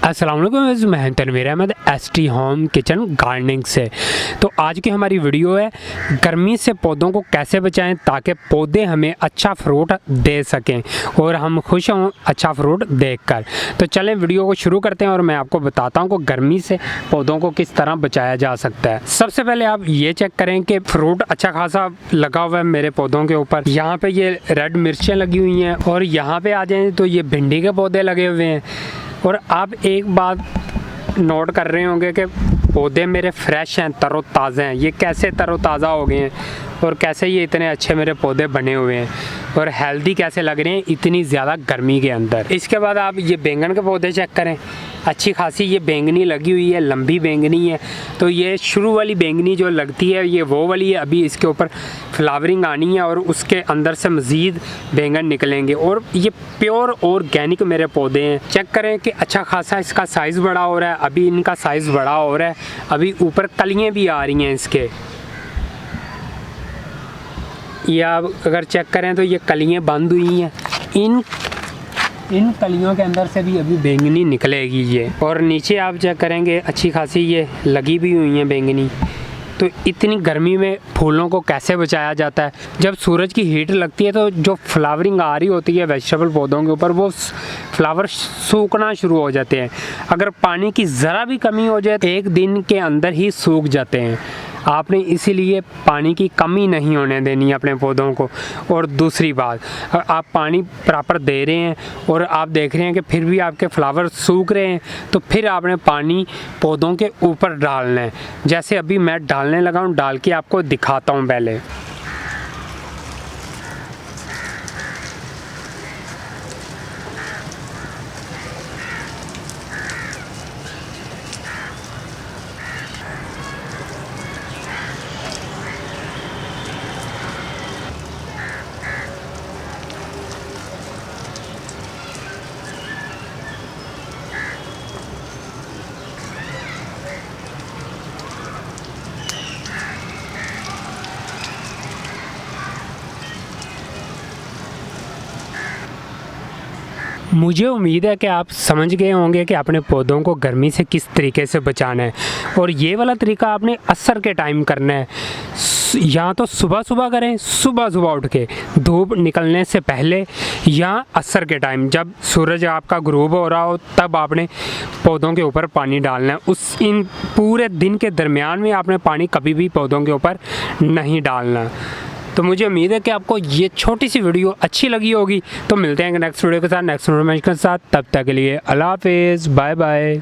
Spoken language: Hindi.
अस्सलाम वालेकुम, मैं Tanvir Ahmed ST home kitchen gardening से। तो आज की हमारी वीडियो है गर्मी से पौधों को कैसे बचाएं ताकि पौधे हमें अच्छा फ्रूट दे सकें और हम खुश हों अच्छा फ्रूट देखकर। तो चलें वीडियो को शुरू करते हैं और मैं आपको बताता हूं कि गर्मी से पौधों को किस तरह बचाया जा सकता है। सबसे पहले आप ये चेक करें कि फ्रूट अच्छा खासा लगा हुआ है मेरे पौधों के ऊपर। यहाँ पे ये रेड मिर्चें लगी हुई हैं और यहाँ पे आ जाएँ तो ये भिंडी के पौधे लगे हुए हैं। और आप एक बात नोट कर रहे होंगे कि पौधे मेरे फ्रेश हैं, तरोताज़ा हैं। ये कैसे तरोताज़ा हो गए हैं और कैसे ये इतने अच्छे मेरे पौधे बने हुए हैं और हेल्दी कैसे लग रहे हैं इतनी ज़्यादा गर्मी के अंदर। इसके बाद आप ये बैंगन के पौधे चेक करें, अच्छी खासी ये बैंगनी लगी हुई है, लंबी बैंगनी है। तो ये शुरू वाली बैंगनी जो लगती है ये वो वाली है। अभी इसके ऊपर फ्लावरिंग आनी है और उसके अंदर से मज़ीद बैंगन निकलेंगे और ये प्योर ऑर्गेनिक मेरे पौधे हैं। चेक करें कि अच्छा खासा इसका साइज़ बड़ा हो रहा है। अभी इनका साइज़ बड़ा हो रहा है, अभी ऊपर कलियाँ भी आ रही हैं इसके। ये आप अगर चेक करें तो ये कलियाँ बंद हुई हैं। इन कलियों के अंदर से भी अभी बैंगनी निकलेगी ये। और नीचे आप चेक करेंगे अच्छी खासी ये लगी भी हुई हैं बैंगनी। तो इतनी गर्मी में फूलों को कैसे बचाया जाता है? जब सूरज की हीट लगती है तो जो फ्लावरिंग आ रही होती है वेजिटेबल पौधों के ऊपर वो फ्लावर सूखना शुरू हो जाते हैं। अगर पानी की ज़रा भी कमी हो जाए तो एक दिन के अंदर ही सूख जाते हैं। आपने इसीलिए पानी की कमी नहीं होने देनी है अपने पौधों को। और दूसरी बात, आप पानी प्रॉपर दे रहे हैं और आप देख रहे हैं कि फिर भी आपके फ्लावर सूख रहे हैं तो फिर आपने पानी पौधों के ऊपर डालना है। जैसे अभी मैं डालने लगा हूँ, डाल के आपको दिखाता हूँ पहले। मुझे उम्मीद है कि आप समझ गए होंगे कि अपने पौधों को गर्मी से किस तरीके से बचाना है। और ये वाला तरीका आपने असर के टाइम करना है। या तो सुबह सुबह करें, सुबह उठ के धूप निकलने से पहले, या असर के टाइम जब सूरज आपका ग्रूब हो रहा हो तब आपने पौधों के ऊपर पानी डालना है। इन पूरे दिन के दरमियान में आपने पानी कभी भी पौधों के ऊपर नहीं डालना। तो मुझे उम्मीद है कि आपको ये छोटी सी वीडियो अच्छी लगी होगी। तो मिलते हैं नेक्स्ट वीडियो के साथ, नेक्स्ट इन्फॉर्मेशन के साथ। तब तक के लिए अल्लाह हाफिज़, बाय बाय।